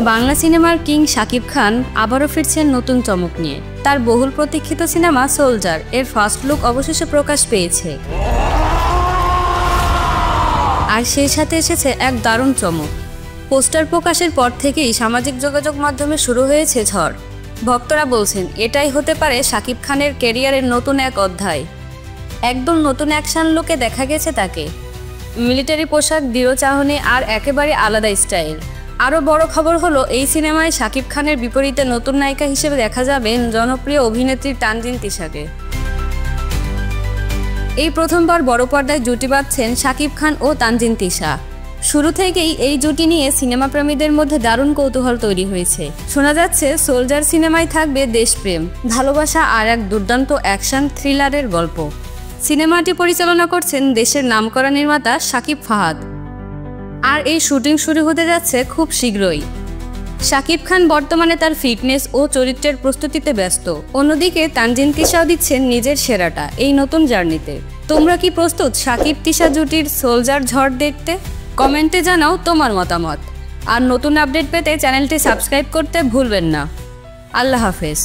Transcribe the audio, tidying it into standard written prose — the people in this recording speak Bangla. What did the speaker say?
বাংলা সিনেমার কিং শাকিব খান আবারও ফিরছেন নতুন চমক নিয়ে। তার বহুল প্রতীক্ষিত সিনেমা সোলজার এর ফার্স্ট লুক অবশেষে প্রকাশ পেয়েছে, আর সেই সাথে এসেছে এক দারুণ চমক। পোস্টার প্রকাশের পর থেকেই সামাজিক যোগাযোগ মাধ্যমে শুরু হয়েছে ঝড়। ভক্তরা বলছেন এটাই হতে পারে শাকিব খানের ক্যারিয়ারের নতুন এক অধ্যায়। একদম নতুন অ্যাকশন লুকে দেখা গেছে তাকে, মিলিটারি পোশাক, দৃঢ় চাহনি আর একেবারে আলাদা স্টাইল। আরও বড় খবর হলো এই সিনেমায় শাকিব খানের বিপরীতে নতুন নায়িকা হিসেবে দেখা যাবে জনপ্রিয় অভিনেত্রী তানজিন তিশাকে। এই প্রথমবার বড় পর্দায় জুটি বাঁধছেন শাকিব খান ও তানজিন তিশা। শুরু থেকেই এই জুটি নিয়ে সিনেমা প্রেমীদের মধ্যে দারুণ কৌতূহল তৈরি হয়েছে। শোনা যাচ্ছে সোলজার সিনেমায় থাকবে দেশপ্রেম, ভালোবাসা আর এক দুর্দান্ত অ্যাকশন থ্রিলারের গল্প। সিনেমাটি পরিচালনা করছেন দেশের নামকরা নির্মাতা শাকিব ফাহাদ, আর এই শুটিং শুরু হতে যাচ্ছে খুব শীঘ্রই। শাকিব খান বর্তমানে তার ফিটনেস ও চরিত্রের প্রস্তুতিতে ব্যস্ত। অন্যদিকে তানজিন তিশাও দিচ্ছেন নিজের সেরাটা এই নতুন জার্নিতে। তোমরা কি প্রস্তুত শাকিব তিশা জুটির সোলজার ঝড় দেখতে? কমেন্টে জানাও তোমার মতামত। আর নতুন আপডেট পেতে চ্যানেলটি সাবস্ক্রাইব করতে ভুলবেন না। আল্লাহ হাফেজ।